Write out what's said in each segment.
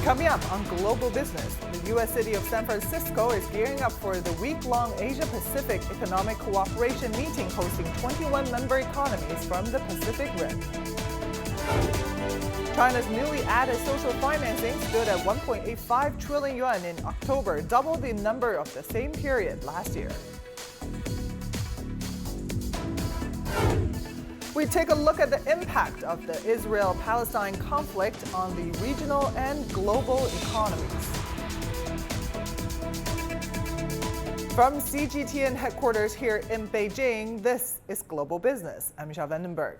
Coming up on Global Business, the U.S. city of San Francisco is gearing up for the week-long Asia-Pacific Economic Cooperation meeting hosting 21 member economies from the Pacific Rim. China's newly added social financing stood at 1.85 trillion yuan in October, double the number of the same period last year. We take a look at the impact of the Israel-Palestine conflict on the regional and global economies. From CGTN headquarters here in Beijing, this is Global Business. I'm Xiao Vandenberg.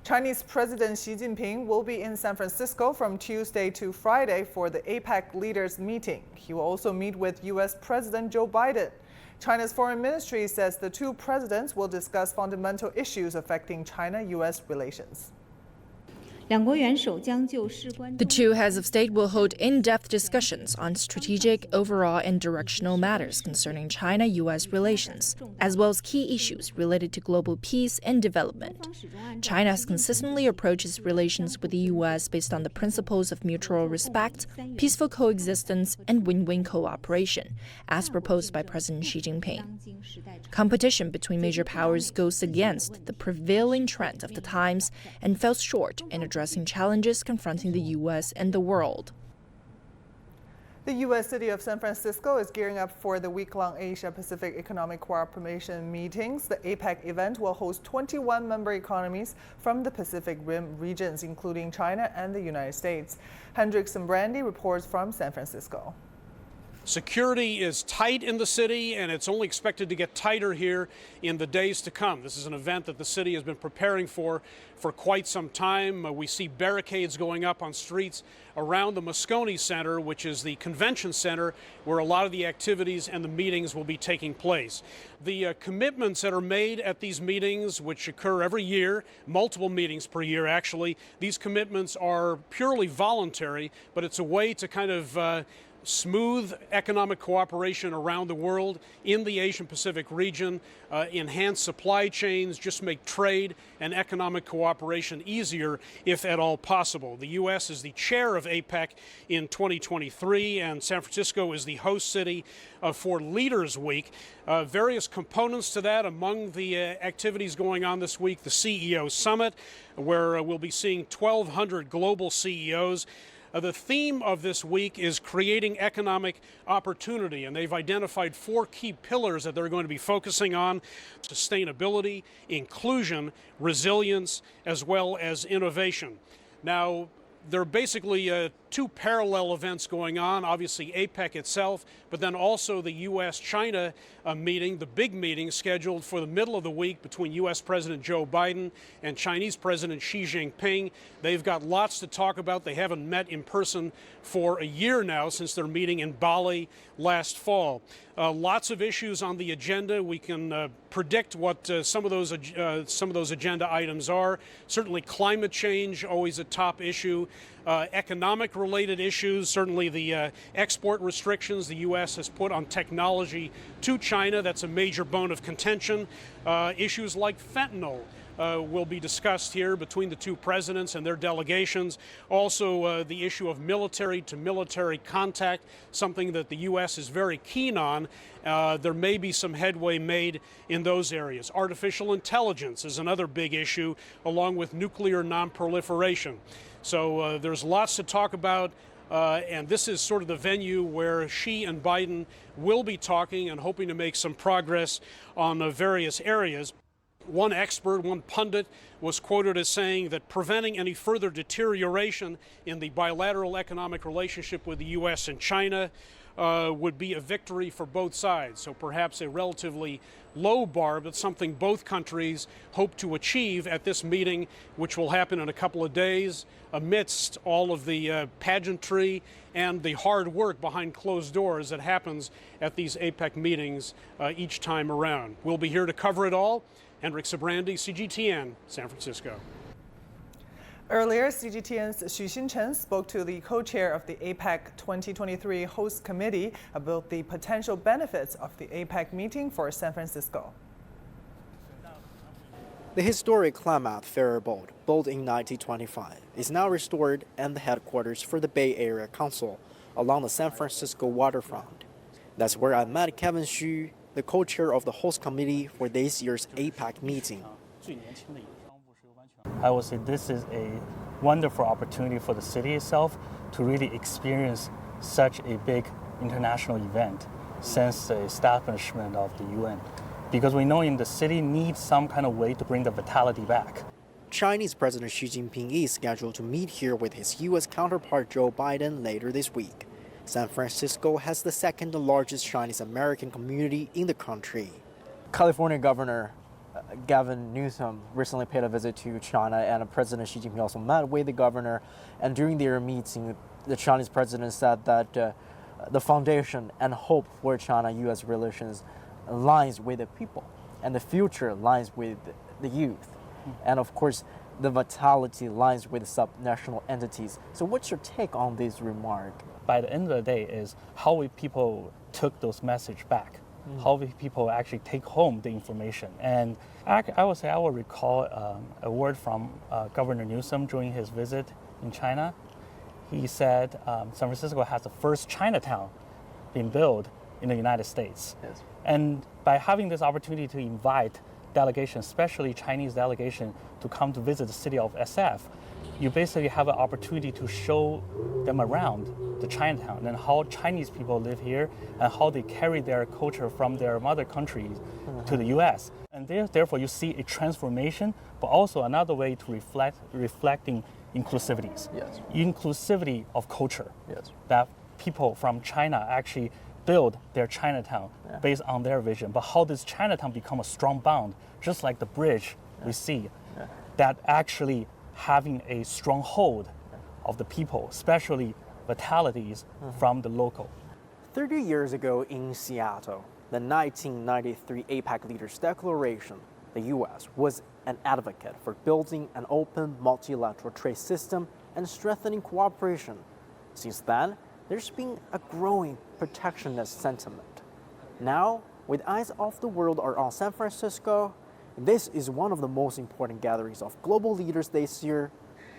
Chinese President Xi Jinping will be in San Francisco from Tuesday to Friday for the APEC leaders meeting. He will also meet with U.S. President Joe Biden. China's foreign ministry says the two presidents will discuss fundamental issues affecting China-U.S. relations. The two heads of state will hold in-depth discussions on strategic, overall, and directional matters concerning China-U.S. relations, as well as key issues related to global peace and development. China has consistently approached its relations with the U.S. based on the principles of mutual respect, peaceful coexistence, and win-win cooperation, as proposed by President Xi Jinping. Competition between major powers goes against the prevailing trend of the times and fell short in addressing challenges confronting the U.S. and the world. The U.S. city of San Francisco is gearing up for the week-long Asia-Pacific Economic Cooperation meetings. The APEC event will host 21 member economies from the Pacific Rim regions, including China and the United States. Hendricks and Brandy reports from San Francisco. Security is tight in the city, and it's only expected to get tighter here in the days to come. This is an event that the city has been preparing for quite some time. We see barricades going up on streets around the Moscone Center, which is the convention center where a lot of the activities and the meetings will be taking place. The commitments that are made at these meetings, which occur every year, multiple meetings per year actually, these commitments are purely voluntary, but it's a way to kind of smooth economic cooperation around the world in the Asian-Pacific region, enhance supply chains, just make trade and economic cooperation easier if at all possible. The U.S. is the chair of APEC in 2023, and San Francisco is the host city for Leaders Week. Various components to that, among the activities going on this week, the CEO Summit, where we'll be seeing 1,200 global CEOs. The theme of this week is creating economic opportunity, and they've identified 4 key pillars that they're going to be focusing on: sustainability, inclusion, resilience, as well as innovation. Now, there are basically 2 parallel events going on, obviously APEC itself, but then also the U.S.-China meeting, the big meeting scheduled for the middle of the week between U.S. President Joe Biden and Chinese President Xi Jinping. They've got lots to talk about. They haven't met in person for a year now since their meeting in Bali last fall. Lots of issues on the agenda. We can predict what some of those agenda items are. Certainly climate change, always a top issue. Economic-related issues, certainly the export restrictions the U.S. has put on technology to China. That's a major bone of contention. Issues like fentanyl will be discussed here between the two presidents and their delegations. Also, the issue of military-to-military contact, something that the U.S. is very keen on. There may be some headway made in those areas. Artificial intelligence is another big issue, along with nuclear nonproliferation. So there's lots to talk about, and this is sort of the venue where Xi and Biden will be talking and hoping to make some progress on various areas. One expert, one pundit, was quoted as saying that preventing any further deterioration in the bilateral economic relationship with the U.S. and China would be a victory for both sides. So perhaps a relatively low bar, but something both countries hope to achieve at this meeting, which will happen in a couple of days amidst all of the pageantry and the hard work behind closed doors that happens at these APEC meetings each time around. We'll be here to cover it all. Hendricks and Brandy, CGTN, San Francisco. Earlier, CGTN's Xu Xinchen spoke to the co-chair of the APEC 2023 host committee about the potential benefits of the APEC meeting for San Francisco. The historic Klamath ferryboat, built in 1925, is now restored and the headquarters for the Bay Area Council along the San Francisco waterfront. That's where I met Kevin Xu, the co-chair of the host committee for this year's APEC meeting. I would say this is a wonderful opportunity for the city itself to really experience such a big international event since the establishment of the UN. Because we know in the city needs some kind of way to bring the vitality back. Chinese President Xi Jinping is scheduled to meet here with his U.S. counterpart Joe Biden later this week. San Francisco has the second largest Chinese American community in the country. California Governor Gavin Newsom recently paid a visit to China, and President Xi Jinping also met with the governor. And during their meeting, the Chinese president said that the foundation and hope for China-U.S. relations lies with the people, and the future lies with the youth. And of course, the vitality lies with subnational entities. So what's your take on this remark? By the end of the day is how we people took those message back, how we people actually take home the information. And I would say I will recall a word from Governor Newsom during his visit in China. He said San Francisco has the first Chinatown being built in the United States. Yes. And by having this opportunity to invite delegations, especially Chinese delegation, to come to visit the city of SF, you basically have an opportunity to show them around the Chinatown and how Chinese people live here and how they carry their culture from their mother countries to the U.S. And therefore you see a transformation, but also another way to reflecting inclusivities. Yes. Inclusivity of culture. Yes. That people from China actually build their Chinatown based on their vision, but how does Chinatown become a strong bond, just like the bridge we see, that actually having a strong hold of the people, especially vitalities from the local. 30 years ago in Seattle, the 1993 APEC Leaders Declaration, the U.S. was an advocate for building an open multilateral trade system and strengthening cooperation. Since then, there's been a growing protectionist sentiment. Now, with eyes of the world are on San Francisco, this is one of the most important gatherings of global leaders this year.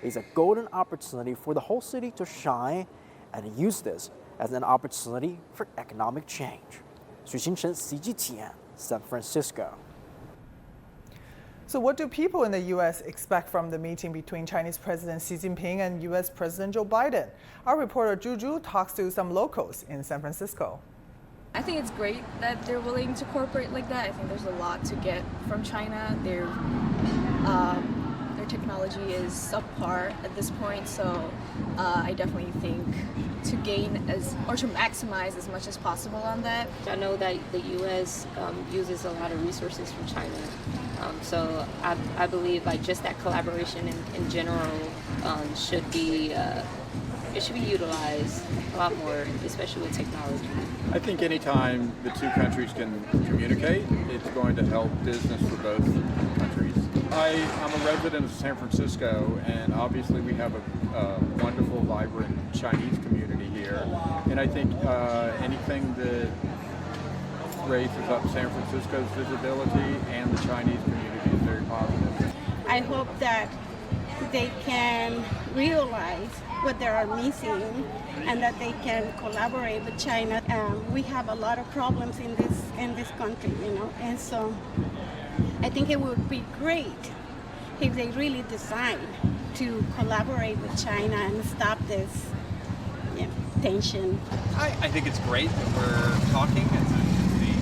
It's a golden opportunity for the whole city to shine and use this as an opportunity for economic change. Xu Xingchen, CGTN, San Francisco. So what do people in the U.S. expect from the meeting between Chinese President Xi Jinping and U.S. President Joe Biden? Our reporter Zhu Zhu talks to some locals in San Francisco. I think it's great that they're willing to cooperate like that. I think there's a lot to get from China. Their technology is subpar at this point, so I definitely think to gain to maximize as much as possible on that. I know that the U.S. Uses a lot of resources from China, so I believe like just that collaboration in general should be utilized a lot more, especially with technology. I think anytime the two countries can communicate, it's going to help business for both countries. I'm a resident of San Francisco, and obviously we have a wonderful, vibrant Chinese community here. And I think anything that raises up San Francisco's visibility and the Chinese community is very positive. I hope that they can realize what they are missing and that they can collaborate with China. We have a lot of problems in this country, and so I think it would be great if they really decide to collaborate with China and stop this tension. I think it's great that we're talking.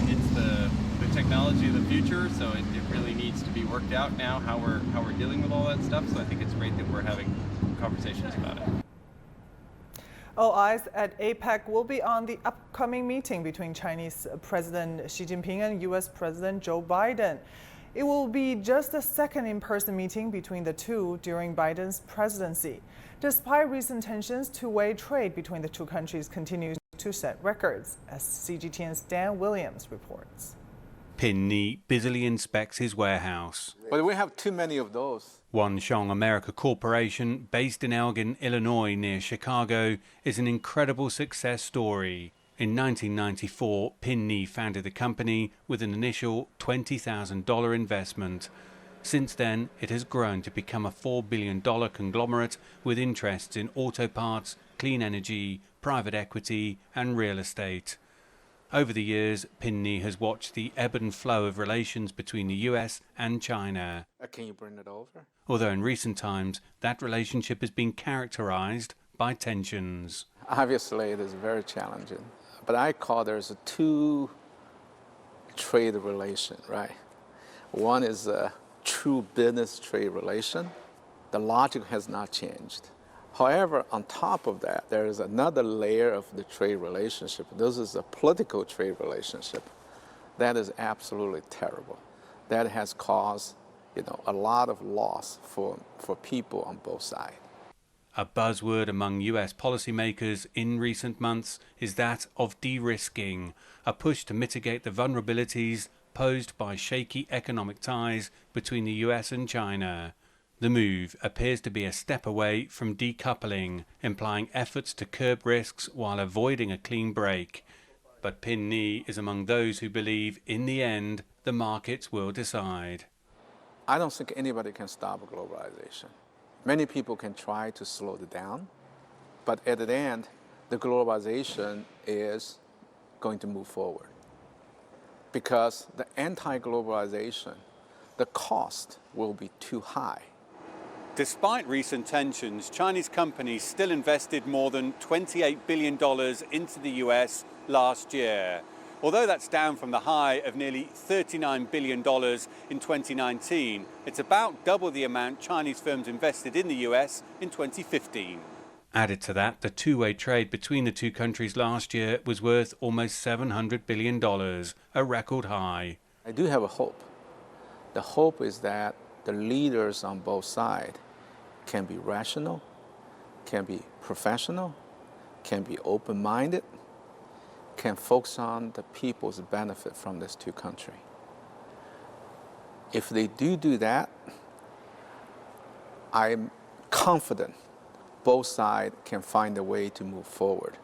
It's the technology of the future, so it really needs to be worked out now how we're dealing with all that stuff. So I think it's great that we're having conversations about it. All eyes at APEC will be on the upcoming meeting between Chinese President Xi Jinping and U.S. President Joe Biden. It will be just the second in-person meeting between the two during Biden's presidency. Despite recent tensions, two-way trade between the two countries continues to set records, as CGTN's Dan Williams reports. Pin Ni busily inspects his warehouse. But we have too many of those. One Shong America Corporation, based in Elgin, Illinois, near Chicago, is an incredible success story. In 1994, Pin Ni founded the company with an initial $20,000 investment. Since then, it has grown to become a $4 billion conglomerate with interests in auto parts, clean energy, private equity and real estate. Over the years, Pinni has watched the ebb and flow of relations between the US and China. Can you bring it over? Although in recent times, that relationship has been characterized by tensions. Obviously, it is very challenging. But I call there's a two trade relation, right? One is a true business trade relation. The logic has not changed. However, on top of that, there is another layer of the trade relationship. This is a political trade relationship. That is absolutely terrible. That has caused, a lot of loss for people on both sides. A buzzword among US policymakers in recent months is that of de-risking, a push to mitigate the vulnerabilities posed by shaky economic ties between the US and China. The move appears to be a step away from decoupling, implying efforts to curb risks while avoiding a clean break. But Pinni is among those who believe, in the end, the markets will decide. I don't think anybody can stop globalization. Many people can try to slow it down, but at the end, the globalization is going to move forward. Because the anti-globalization, the cost will be too high. Despite recent tensions, Chinese companies still invested more than $28 billion into the US last year. Although that's down from the high of nearly $39 billion in 2019, it's about double the amount Chinese firms invested in the US in 2015. Added to that, the two-way trade between the two countries last year was worth almost $700 billion, a record high. I do have a hope. The hope is that the leaders on both sides can be rational, can be professional, can be open-minded, can focus on the people's benefit from these two countries. If they do that, I'm confident both sides can find a way to move forward.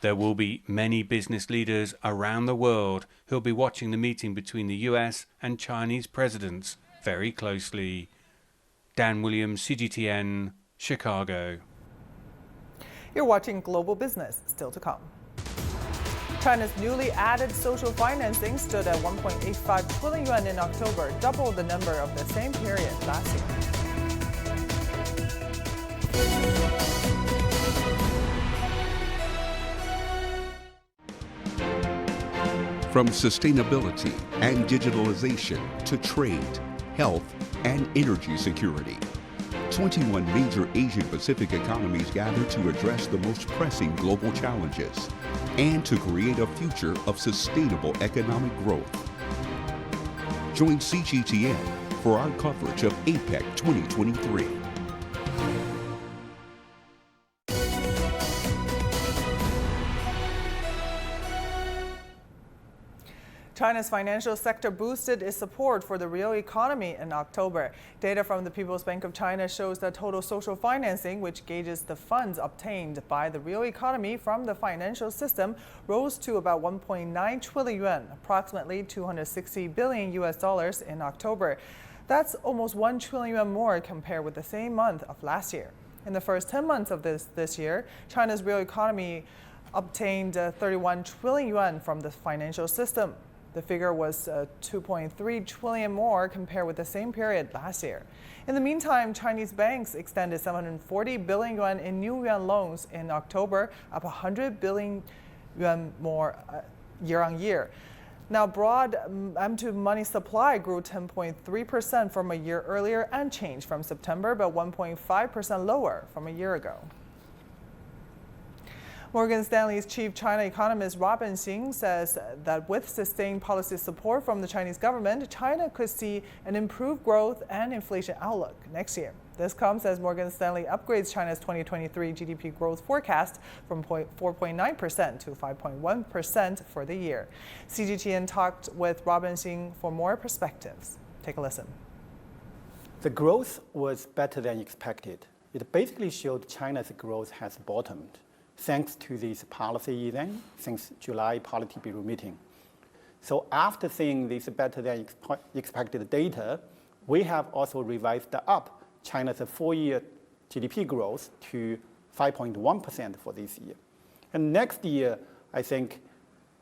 There will be many business leaders around the world who'll be watching the meeting between the US and Chinese presidents very closely. Dan Williams, CGTN, Chicago. You're watching Global Business, still to come. China's newly added social financing stood at 1.85 trillion yuan in October, double the number of the same period last year. From sustainability and digitalization to trade, health, and energy security, 21 major Asia-Pacific economies gather to address the most pressing global challenges and to create a future of sustainable economic growth. Join CGTN for our coverage of APEC 2023. China's financial sector boosted its support for the real economy in October. Data from the People's Bank of China shows that total social financing, which gauges the funds obtained by the real economy from the financial system, rose to about 1.9 trillion yuan, approximately $260 billion in October. That's almost 1 trillion yuan more compared with the same month of last year. In the first 10 months of this year, China's real economy obtained 31 trillion yuan from the financial system. The figure was 2.3 trillion more compared with the same period last year. In the meantime, Chinese banks extended 740 billion yuan in new yuan loans in October, up 100 billion yuan more year on year. Now, broad M2 money supply grew 10.3% from a year earlier, unchanged from September, but 1.5% lower from a year ago. Morgan Stanley's chief China economist Robin Xing says that with sustained policy support from the Chinese government, China could see an improved growth and inflation outlook next year. This comes as Morgan Stanley upgrades China's 2023 GDP growth forecast from 4.9% to 5.1% for the year. CGTN talked with Robin Xing for more perspectives. Take a listen. The growth was better than expected. It basically showed China's growth has bottomed, thanks to this policy event since July Politburo meeting. So after seeing this better than expected data, we have also revised up China's 4-year GDP growth to 5.1% for this year. And next year, I think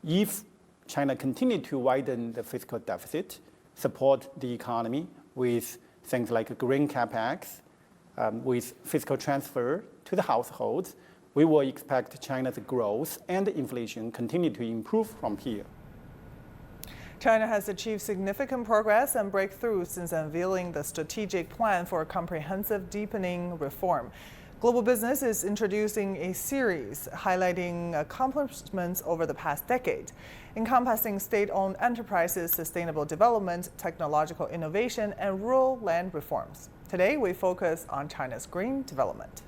if China continue to widen the fiscal deficit, support the economy with things like green capex, with fiscal transfer to the households, we will expect China's growth and inflation continue to improve from here. China has achieved significant progress and breakthroughs since unveiling the strategic plan for comprehensive deepening reform. Global Business is introducing a series highlighting accomplishments over the past decade, encompassing state-owned enterprises, sustainable development, technological innovation, and rural land reforms. Today, we focus on China's green development.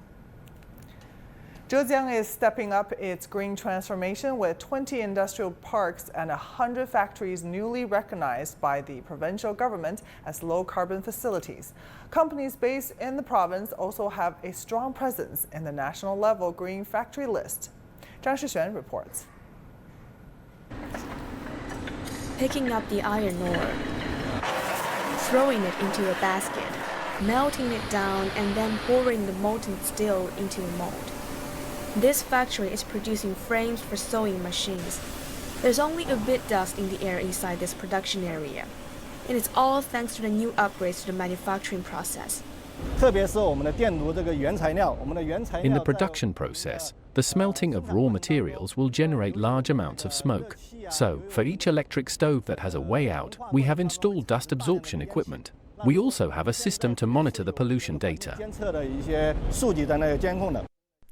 Zhejiang is stepping up its green transformation with 20 industrial parks and 100 factories newly recognized by the provincial government as low-carbon facilities. Companies based in the province also have a strong presence in the national-level green factory list. Zhang Shixuan reports. Picking up the iron ore, throwing it into a basket, melting it down, and then pouring the molten steel into a mold. This factory is producing frames for sewing machines. There's only a bit dust in the air inside this production area, and it's all thanks to the new upgrades to the manufacturing process. In the production process, the smelting of raw materials will generate large amounts of smoke. So, for each electric stove that has a way out, we have installed dust absorption equipment. We also have a system to monitor the pollution data.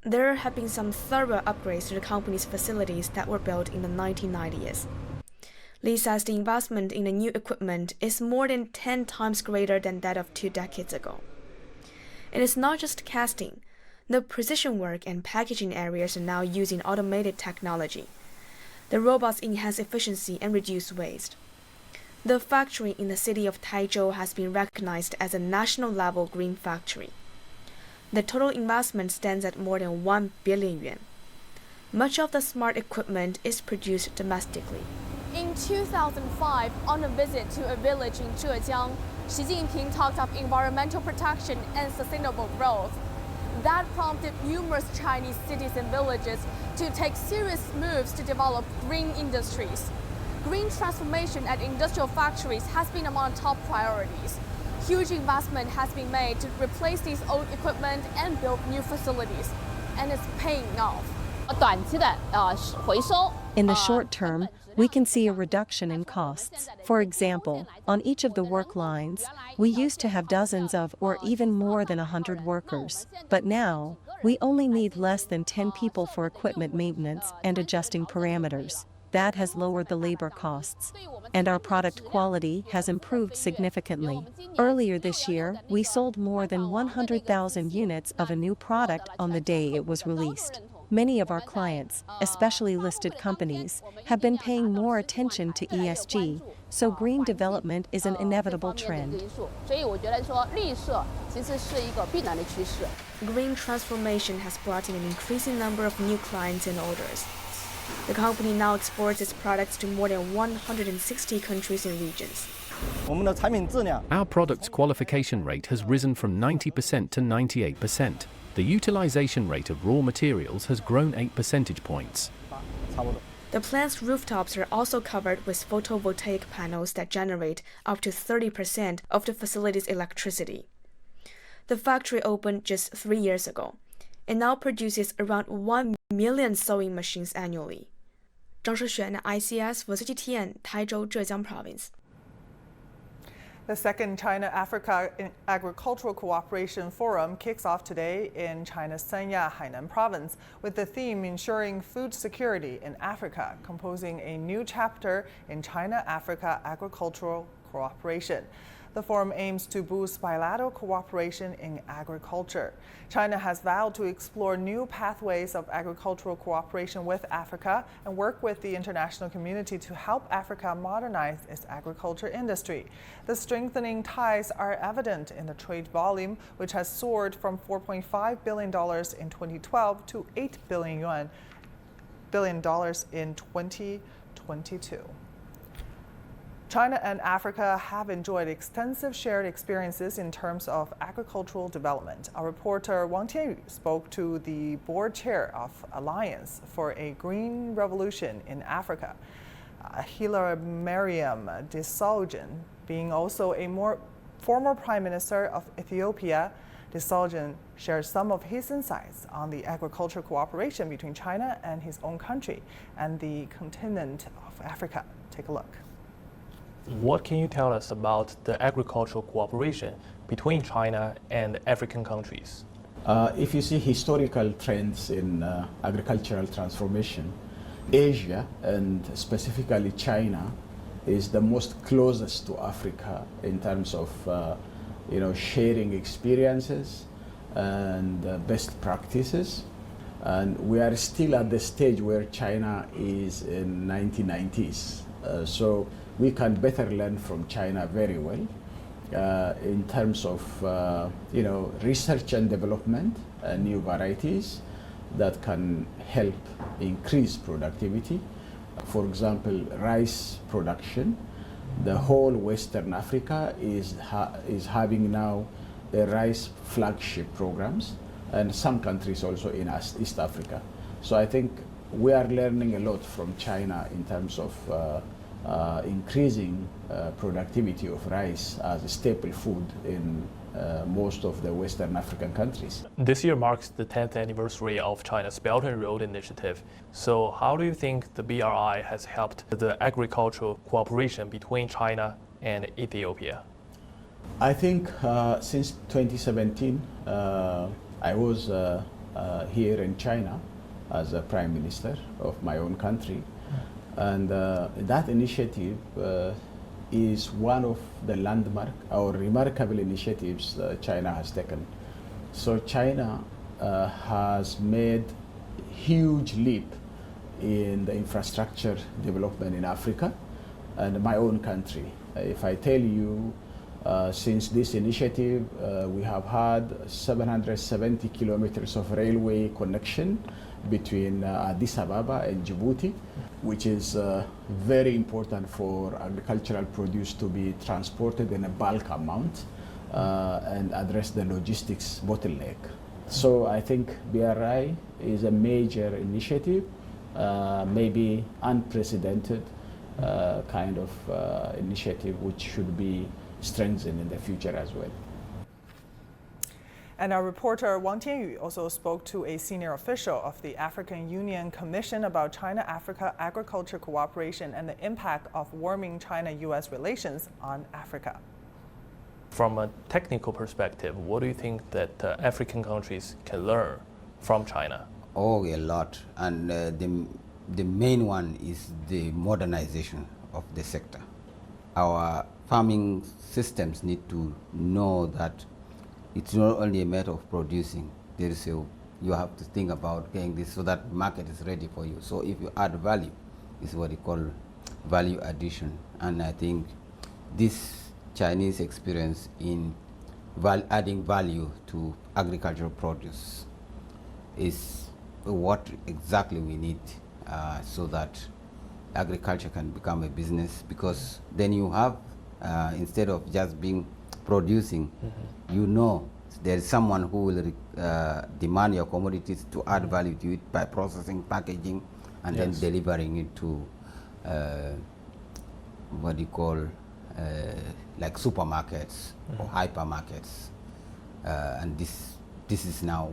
There have been some thorough upgrades to the company's facilities that were built in the 1990s. Li says the investment in the new equipment is more than 10 times greater than that of 2 decades ago. And it's not just casting. The precision work and packaging areas are now using automated technology. The robots enhance efficiency and reduce waste. The factory in the city of Taizhou has been recognized as a national-level green factory. The total investment stands at more than 1 billion yuan. Much of the smart equipment is produced domestically. In 2005, on a visit to a village in Zhejiang, Xi Jinping talked of environmental protection and sustainable growth. That prompted numerous Chinese cities and villages to take serious moves to develop green industries. Green transformation at industrial factories has been among top priorities. Huge investment has been made to replace these old equipment and build new facilities, and it's paying off. In the short term, we can see a reduction in costs. For example, on each of the work lines, we used to have dozens of or even more than 100 workers, but now, we only need less than 10 people for equipment maintenance and adjusting parameters. That has lowered the labor costs, and our product quality has improved significantly. Earlier this year, we sold more than 100,000 units of a new product on the day it was released. Many of our clients, especially listed companies, have been paying more attention to ESG, so green development is an inevitable trend. Green transformation has brought in an increasing number of new clients and orders. The company now exports its products to more than 160 countries and regions. Our product's qualification rate has risen from 90% to 98%. The utilization rate of raw materials has grown 8 percentage points. The plant's rooftops are also covered with photovoltaic panels that generate up to 30% of the facility's electricity. The factory opened just 3 years ago and now produces around 1 million sewing machines annually. Zhang Shixuan, ICS for CGTN, Taizhou, Zhejiang Province. The second China-Africa Agricultural Cooperation Forum kicks off today in China's Sanya, Hainan Province, with the theme Ensuring Food Security in Africa, composing a new chapter in China-Africa Agricultural Cooperation. The forum aims to boost bilateral cooperation in agriculture. China has vowed to explore new pathways of agricultural cooperation with Africa and work with the international community to help Africa modernize its agriculture industry. The strengthening ties are evident in the trade volume, which has soared from $4.5 billion in 2012 to $8 billion in 2022. China and Africa have enjoyed extensive shared experiences in terms of agricultural development. Our reporter Wang Tianyu spoke to the board chair of Alliance for a Green Revolution in Africa, Hailemariam Desalegn, being also a former Prime Minister of Ethiopia. Desalegn shares some of his insights on the agricultural cooperation between China and his own country and the continent of Africa. Take a look. What can you tell us about the agricultural cooperation between China and African countries? If you see historical trends in agricultural transformation, Asia and specifically China is the most closest to Africa in terms of sharing experiences and best practices. And we are still at the stage where China is in 1990s. So we can better learn from China very well in terms of research and development, new varieties that can help increase productivity. For example, rice production. The whole Western Africa is having now a rice flagship programs, and some countries also in East Africa. So I think we are learning a lot from China in terms of increasing productivity of rice as a staple food in most of the Western African countries. This year marks the 10th anniversary of China's Belt and Road Initiative. So how do you think the BRI has helped the agricultural cooperation between China and Ethiopia? I think since 2017, I was here in China as a Prime Minister of my own country. And that initiative is one of the landmark or remarkable initiatives China has taken. So China has made huge leap in the infrastructure development in Africa and my own country. If I tell you, since this initiative, we have had 770 kilometers of railway connection between Addis Ababa and Djibouti, which is very important for agricultural produce to be transported in a bulk amount and address the logistics bottleneck. So I think BRI is a major initiative, maybe unprecedented kind of initiative which should be strengthened in the future as well. And our reporter Wang Tianyu also spoke to a senior official of the African Union Commission about China-Africa agriculture cooperation and the impact of warming China-US relations on Africa. From a technical perspective, what do you think that African countries can learn from China? Oh, a lot. And the main one is the modernization of the sector. Our farming systems need to know that it's not only a matter of producing. There is you have to think about getting this so that market is ready for you. So if you add value, is what you call value addition. And I think this Chinese experience in adding value to agricultural produce is what exactly we need so that agriculture can become a business, because then you have, instead of just producing, there is someone who will demand your commodities to add value to it by processing, packaging, and then delivering it to what you call like supermarkets or hypermarkets, and this is now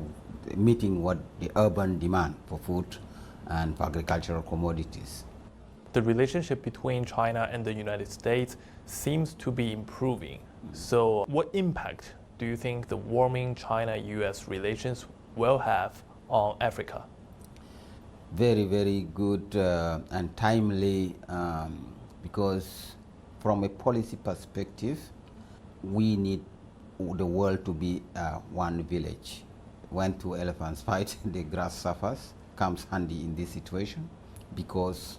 meeting what the urban demand for food and for agricultural commodities. The relationship between China and the United States seems to be improving. So what impact do you think the warming China-US relations will have on Africa? Very, very good and timely, because from a policy perspective, we need the world to be one village. When two elephants fight, the grass suffers, comes handy in this situation, because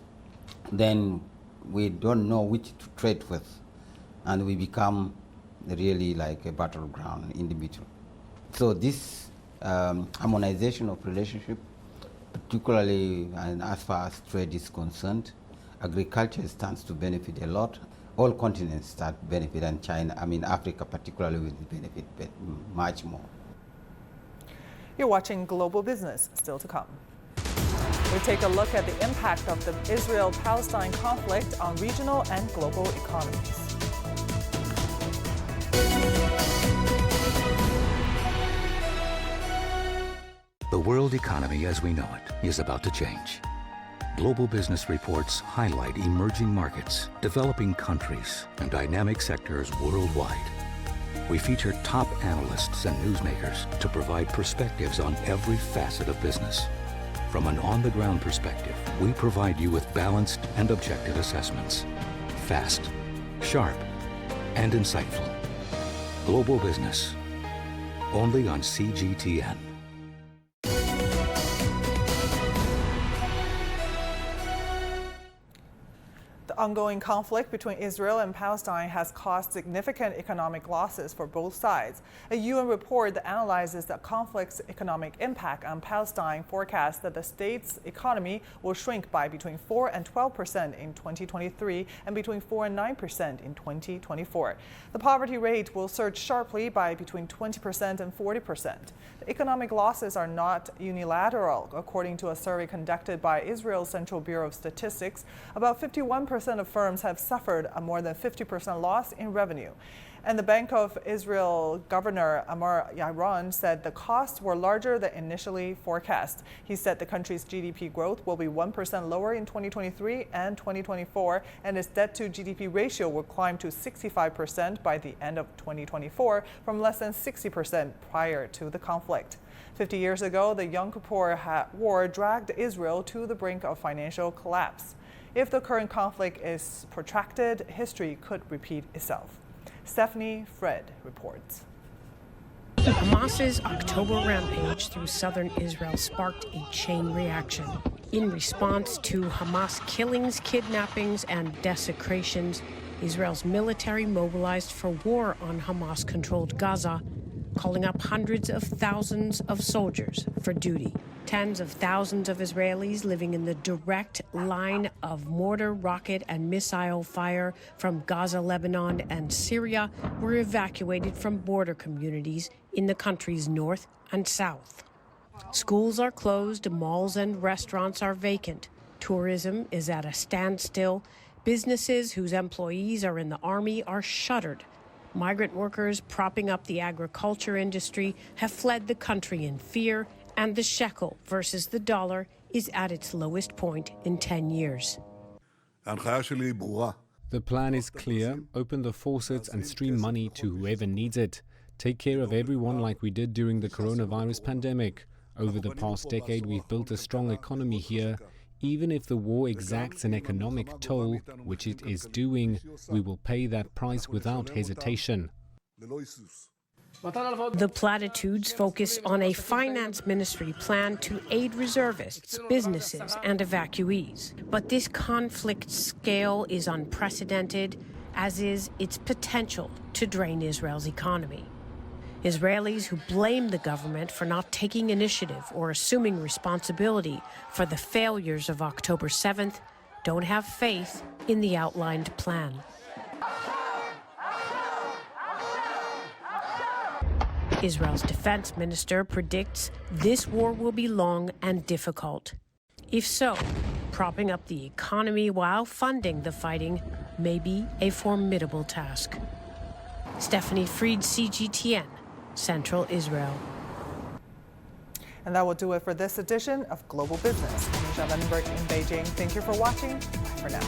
then we don't know which to trade with, and we become really like a battleground in the middle. So this harmonization of relationship, particularly and as far as trade is concerned, agriculture stands to benefit a lot. all continents start benefit, and China, Africa particularly will benefit much more. You're watching Global Business, still to come. We take a look at the impact of the Israel-Palestine conflict on regional and global economies. The world economy as we know it is about to change. Global business reports highlight emerging markets, developing countries, and dynamic sectors worldwide. We feature top analysts and newsmakers to provide perspectives on every facet of business. From an on-the-ground perspective, we provide you with balanced and objective assessments. Fast, sharp, and insightful. Global Business, only on CGTN. The ongoing conflict between Israel and Palestine has caused significant economic losses for both sides. A UN report that analyzes the conflict's economic impact on Palestine forecasts that the state's economy will shrink by between 4 and 12% in 2023 and between 4 and 9% in 2024. The poverty rate will surge sharply by between 20% and 40%. The economic losses are not unilateral. According to a survey conducted by Israel's Central Bureau of Statistics, about 51% of firms have suffered a more than 50% loss in revenue. And the Bank of Israel Governor Amar Yaron said the costs were larger than initially forecast. He said the country's GDP growth will be 1% lower in 2023 and 2024, and its debt to GDP ratio will climb to 65% by the end of 2024 from less than 60% prior to the conflict. 50 years ago, the Yom Kippur War dragged Israel to the brink of financial collapse. If the current conflict is protracted, history could repeat itself. Stephanie Fred reports. Hamas's October rampage through southern Israel sparked a chain reaction. In response to Hamas killings, kidnappings, and desecrations, Israel's military mobilized for war on Hamas-controlled Gaza, calling up hundreds of thousands of soldiers for duty. Tens of thousands of Israelis living in the direct line of mortar, rocket, and missile fire from Gaza, Lebanon, and Syria were evacuated from border communities in the country's north and south. Schools are closed, malls and restaurants are vacant. Tourism is at a standstill. Businesses whose employees are in the army are shuttered. Migrant workers propping up the agriculture industry have fled the country in fear, and the shekel versus the dollar is at its lowest point in 10 years. The plan is clear: open the faucets and stream money to whoever needs it. Take care of everyone like we did during the coronavirus pandemic. Over the past decade, we've built a strong economy here. Even if the war exacts an economic toll, which it is doing, we will pay that price without hesitation. The platitudes focus on a finance ministry plan to aid reservists, businesses, and evacuees. But this conflict scale is unprecedented, as is its potential to drain Israel's economy. Israelis who blame the government for not taking initiative or assuming responsibility for the failures of October 7th don't have faith in the outlined plan. Israel's defense minister predicts this war will be long and difficult. If so, propping up the economy while funding the fighting may be a formidable task. Stephanie Fried, CGTN, Central Israel. And that will do it for this edition of Global Business. I'm Amisha Vandenberg in Beijing. Thank you for watching. Bye for now.